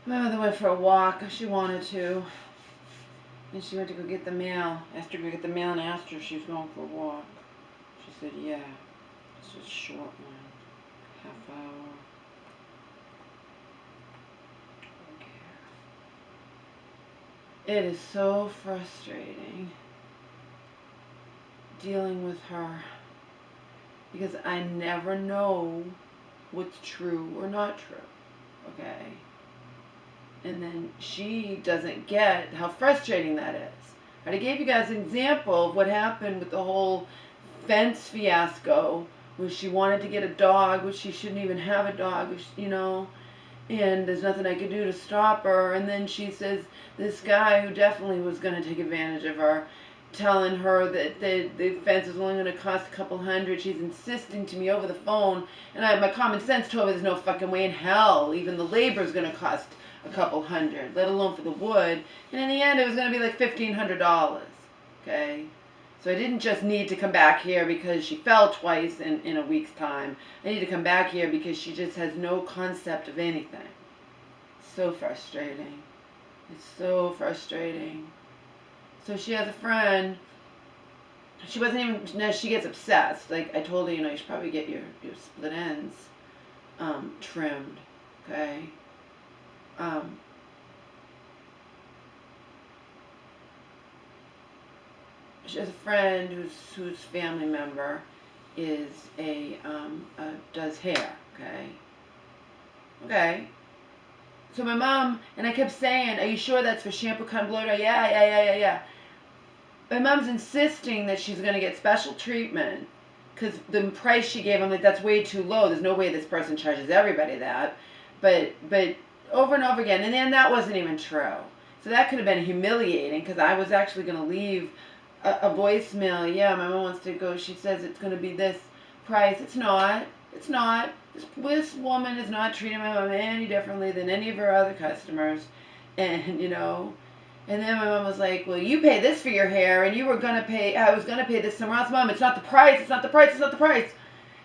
My mother went for a walk. She wanted to. And she went to go get the mail. Asked her to go get the mail and asked her if she was going for a walk. She said, yeah. It's just a short one. Half hour. Okay. It is so frustrating dealing with her because I never know what's true or not true. Okay? And then she doesn't get how frustrating that is. I gave you guys an example of what happened with the whole fence fiasco, where she wanted to get a dog, which she shouldn't even have a dog, which, you know, and there's nothing I could do to stop her. And then she says this guy who definitely was going to take advantage of her, telling her that the fence is only going to cost a couple $100. She's insisting to me over the phone, and my common sense told me there's no fucking way in hell even the labor is going to cost a couple $100, let alone for the wood. And in the end, it was going to be like $1,500. Okay? So I didn't just need to come back here because she fell twice in a week's time. I need to come back here because she just has no concept of anything. So frustrating. It's so frustrating. So she has a friend. She wasn't even, no, she gets obsessed. Like I told her, you know, you should probably get your split ends trimmed. Okay? She has a friend whose family member is does hair, okay? So my mom, and I kept saying, are you sure that's for shampoo, cut, blow dry? Yeah. My mom's insisting that she's going to get special treatment because the price she gave, I'm like, that's way too low. There's no way this person charges everybody that. But over and over again, and then that wasn't even true. So that could have been humiliating because I was actually going to leave a voicemail. Yeah, my mom wants to go. She says it's going to be this price. It's not. It's not. This woman is not treating my mom any differently than any of her other customers. And, you know, and then my mom was like, well, you pay this for your hair and you were going to pay, I was going to pay this somewhere else. Mom, it's not the price. It's not the price. It's not the price.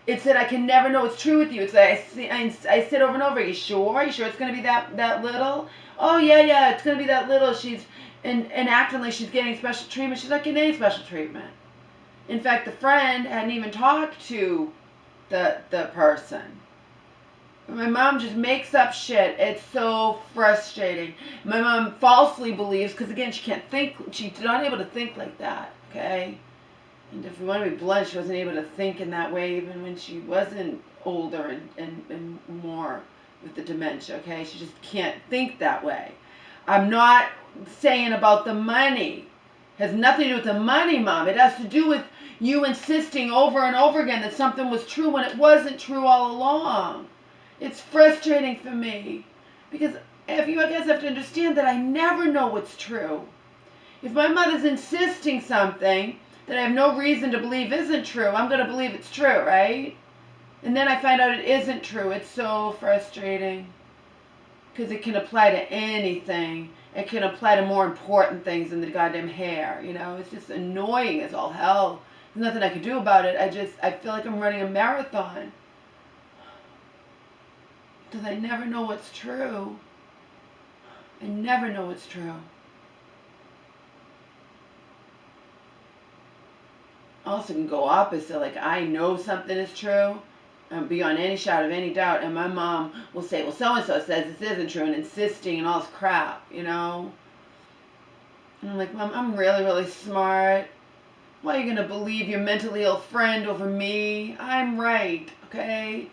It said I can never know what's true with you. It's like I said over and over, are you sure? Are you sure it's going to be that little? Oh, yeah, it's going to be that little. She's and acting like she's getting special treatment. She's not getting any special treatment. In fact, the friend hadn't even talked to the person. My mom just makes up shit. It's so frustrating. My mom falsely believes, because again, she can't think, she's not able to think like that, okay? And if we want to be blunt, she wasn't able to think in that way even when she wasn't older and more with the dementia, okay? She just can't think that way. I'm not saying about the money. It has nothing to do with the money, Mom. It has to do with you insisting over and over again that something was true when it wasn't true all along. It's frustrating for me because if you guys have to understand that I never know what's true. If my mother's insisting something that I have no reason to believe isn't true, I'm going to believe it's true, right? And then I find out it isn't true. It's so frustrating because it can apply to anything. It can apply to more important things than the goddamn hair, you know? It's just annoying as all hell. There's nothing I can do about it. I feel like I'm running a marathon. Because I never know what's true. I never know what's true. Also can go opposite, like I know something is true, beyond any shadow of any doubt, and my mom will say, well, so-and-so says this isn't true, and insisting and all this crap, you know? And I'm like, Mom, I'm really, really smart. Why are you going to believe your mentally ill friend over me? I'm right, okay?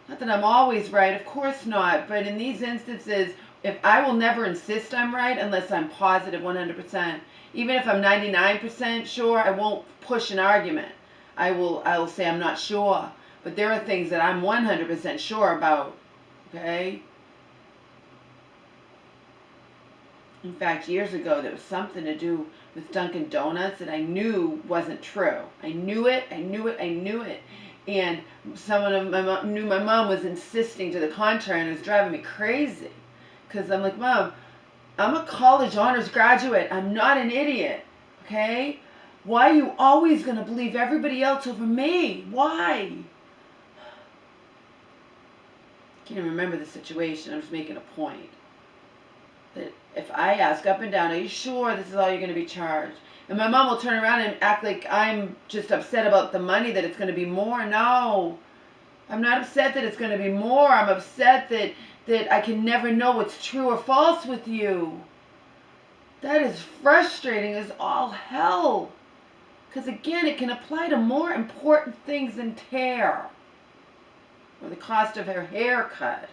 Not that I'm always right, of course not, but in these instances, if I will never insist I'm right unless I'm positive 100%. Even if I'm 99% sure, I won't push an argument. I will say I'm not sure. But there are things that I'm 100% sure about, okay? In fact, years ago, there was something to do with Dunkin' Donuts that I knew wasn't true. I knew it. And someone of my mom knew my mom was insisting to the contrary, and it was driving me crazy. Because I'm like, Mom, I'm a college honors graduate. I'm not an idiot, okay? Why are you always going to believe everybody else over me? Why? I can't even remember the situation. I'm just making a point. that if I ask up and down, are you sure this is all you're going to be charged? And my mom will turn around and act like I'm just upset about the money, that it's going to be more. No, I'm not upset that it's going to be more. I'm upset that I can never know what's true or false with you. That is frustrating as all hell. Because again, it can apply to more important things than tear or the cost of her haircut.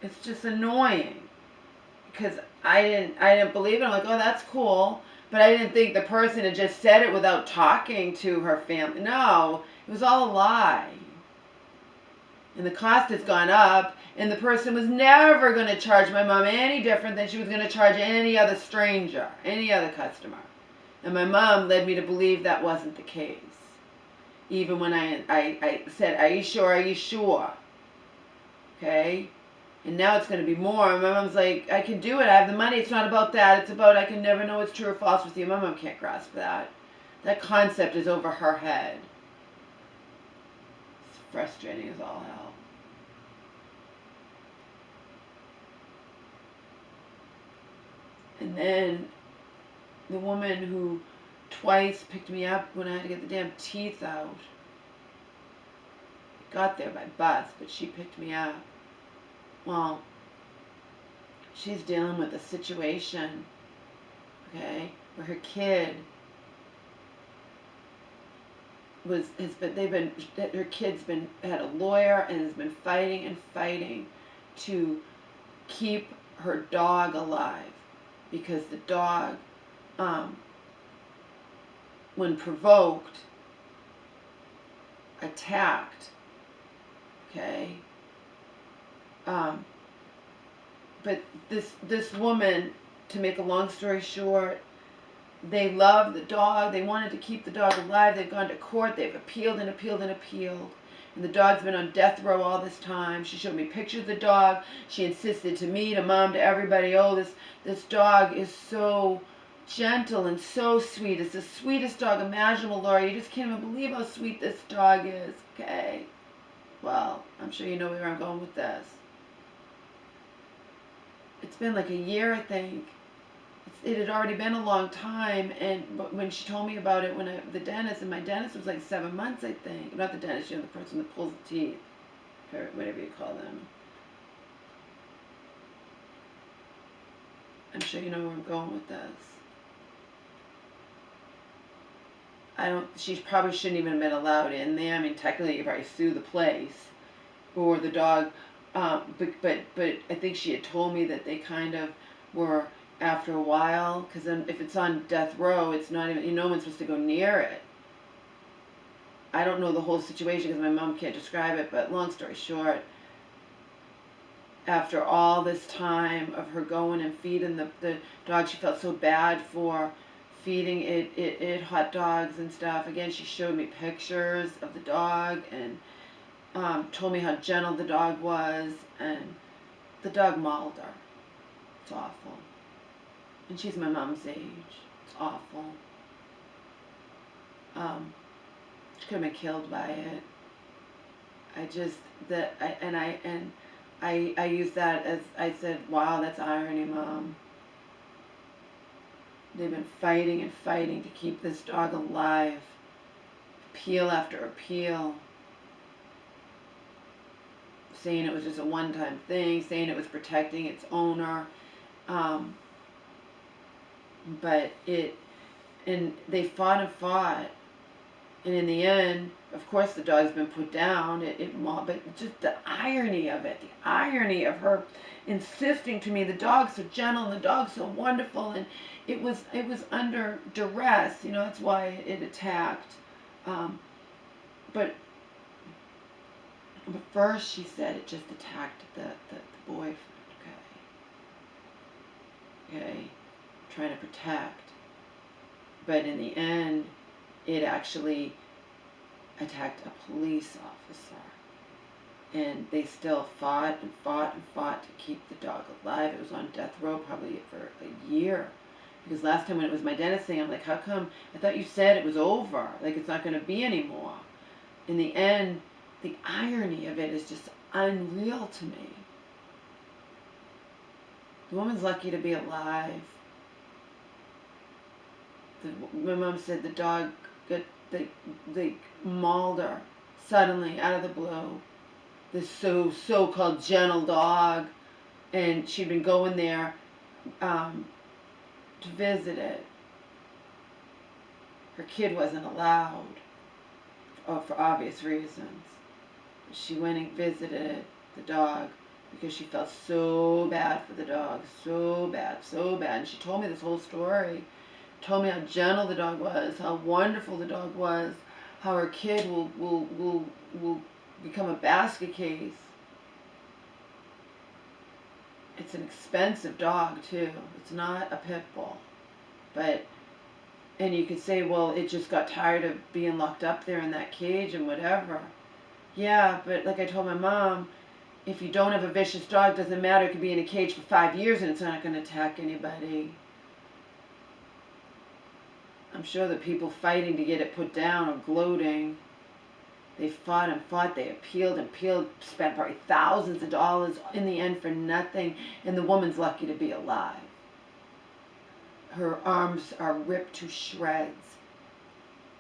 It's just annoying because I didn't believe it. I'm like, oh, that's cool, but I didn't think the person had just said it without talking to her family. No, it was all a lie. And the cost has gone up, and the person was never going to charge my mom any different than she was going to charge any other stranger, any other customer. And my mom led me to believe that wasn't the case. Even when I said, are you sure, are you sure? Okay? And now it's going to be more. And my mom's like, I can do it. I have the money. It's not about that. It's about I can never know what's true or false with you. My mom can't grasp that. That concept is over her head. It's frustrating as all hell. And then the woman who twice picked me up when I had to get the damn teeth out. I got there by bus, but she picked me up. Well, she's dealing with a situation, okay, where her kid her kid's had a lawyer and has been fighting to keep her dog alive, because the dog, when provoked, attacked, okay. But this woman, to make a long story short, they love the dog. They wanted to keep the dog alive. They've gone to court. They've appealed and appealed and appealed. And the dog's been on death row all this time. She showed me pictures of the dog. She insisted to me, to mom, to everybody, oh, this dog is so gentle and so sweet. It's the sweetest dog imaginable, Laura. You just can't even believe how sweet this dog is, okay? Well, I'm sure you know where I'm going with this. It's been like a year, I think. It had already been a long time, and when she told me about it, the dentist, and my dentist was like 7 months, I think. Not the dentist, the person that pulls the teeth, or whatever you call them. I'm sure you know where I'm going with this. She probably shouldn't even have been allowed in there. I mean, technically, you probably sue the place or the dog. But I think she had told me that they kind of were, after a while, because then if it's on death row, it's not even, no one's supposed to go near it. I don't know the whole situation because my mom can't describe it, but long story short, after all this time of her going and feeding the dog, she felt so bad for feeding it hot dogs and stuff. Again, she showed me pictures of the dog and told me how gentle the dog was, and the dog mauled her. It's awful. And she's my mom's age. It's awful. She could have been killed by it. I use that as, I said, wow, that's irony, Mom. They've been fighting and fighting to keep this dog alive. Appeal after appeal. Saying it was just a one-time thing, saying it was protecting its owner. But and they fought and fought. And in the end, of course, the dog's been put down. But just the irony of it, the irony of her insisting to me, the dog's so gentle and the dog's so wonderful, and it was under duress. That's why it attacked. But first, she said it just attacked the boyfriend. Okay, trying to protect. But in the end, it actually attacked a police officer. And they still fought and fought and fought to keep the dog alive. It was on death row probably for a year. Because last time when it was my dentist thing, I'm like, how come? I thought you said it was over. Like, it's not going to be anymore. In the end, the irony of it is just unreal to me. The woman's lucky to be alive. My mom said the dog got, they mauled her suddenly out of the blue. This so-called gentle dog, and she'd been going there to visit it. Her kid wasn't allowed, for obvious reasons. She went and visited the dog because she felt so bad for the dog, so bad. And she told me this whole story. Told me how gentle the dog was, how wonderful the dog was, how her kid will become a basket case. It's an expensive dog too. It's not a pit bull. And you could say, well, it just got tired of being locked up there in that cage and whatever. Yeah, but like I told my mom, if you don't have a vicious dog, it doesn't matter. It could be in a cage for 5 years and it's not going to attack anybody. I'm sure the people fighting to get it put down are gloating. They fought and fought. They appealed and appealed, spent probably thousands of dollars in the end for nothing. And the woman's lucky to be alive. Her arms are ripped to shreds.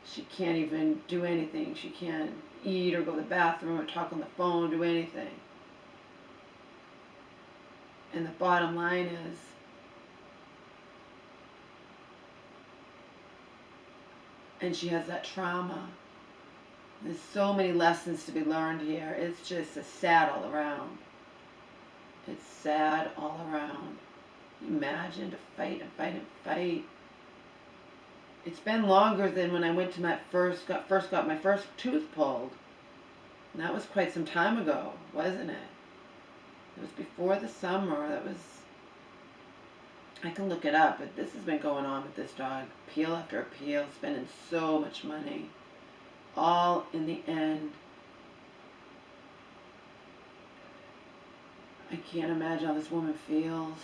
She can't even do anything. She can't eat or go to the bathroom or talk on the phone, do anything. And the bottom line is, and she has that trauma. There's so many lessons to be learned here. It's just sad all around. It's sad all around. Imagine to fight and fight and fight. It's been longer than when I went to first got my first tooth pulled. And that was quite some time ago, wasn't it? It was before the summer. I can look it up, but this has been going on with this dog. Appeal after appeal, spending so much money. All in the end. I can't imagine how this woman feels.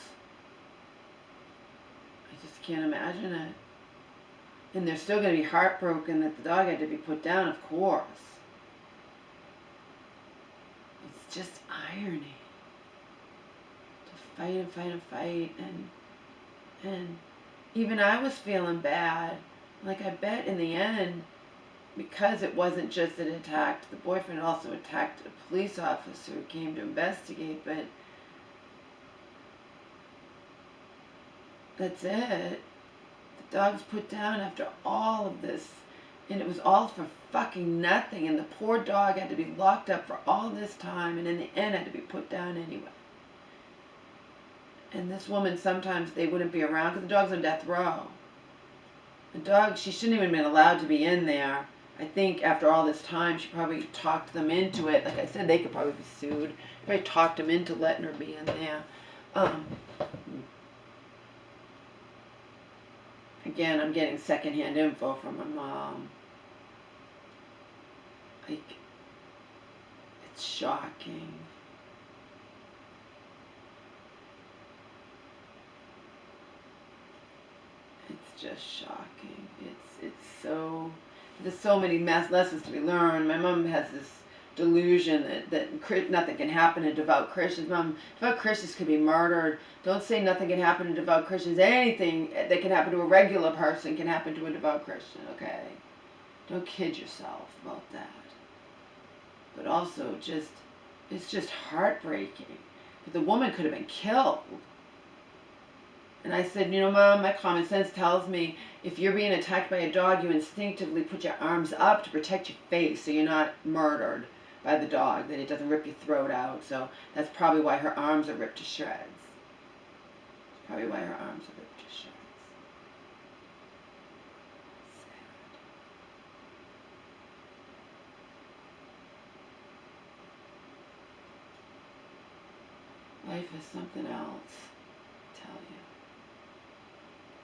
I just can't imagine it. And they're still going to be heartbroken that the dog had to be put down, of course. It's just irony. To fight and fight and fight. And even I was feeling bad. Like, I bet in the end, because it wasn't just that it attacked the boyfriend, it also attacked a police officer who came to investigate, but that's it. The dog's put down after all of this, and it was all for fucking nothing, and the poor dog had to be locked up for all this time, and in the end had to be put down anyway. And this woman, sometimes they wouldn't be around because the dog's on death row. The dog, she shouldn't even been allowed to be in there. I think after all this time, she probably talked them into it. Like I said, they could probably be sued. Probably talked them into letting her be in there. Again, I'm getting secondhand info from my mom. Like, it's shocking. It's just shocking. There's so many lessons to be learned. My mom has this delusion that nothing can happen to devout Christians. Mom, devout Christians could be murdered. Don't say nothing can happen to devout Christians. Anything that can happen to a regular person can happen to a devout Christian, okay? Don't kid yourself about that. But also, it's just heartbreaking. But the woman could have been killed. And I said, Mom, my common sense tells me if you're being attacked by a dog, you instinctively put your arms up to protect your face so you're not murdered by the dog, that it doesn't rip your throat out. So that's probably why her arms are ripped to shreds. Probably why her arms are ripped to shreds. Sad. Life is something else, I tell you.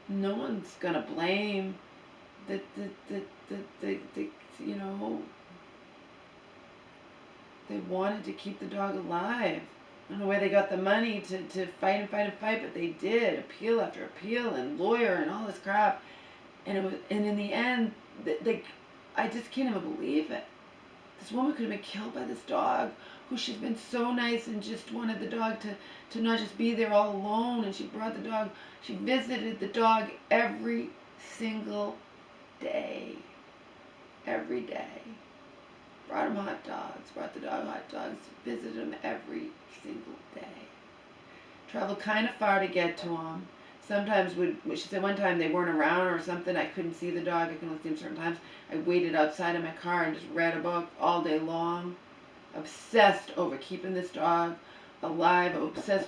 No one's gonna blame the they wanted to keep the dog alive. I don't know where they got the money to fight and fight and fight, but they did. Appeal after appeal and lawyer and all this crap. And in the end, I just can't even believe it. This woman could have been killed by this dog who she's been so nice and just wanted the dog to not just be there all alone. And she brought the dog, she visited the dog every single day. Every day. Brought him hot dogs, brought the dog hot dogs, visited him every single day. Traveled kind of far to get to him. Sometimes she said one time they weren't around or something, I couldn't see the dog, I couldn't see him certain times. I waited outside of my car and just read a book all day long. Obsessed over keeping this dog alive, obsessed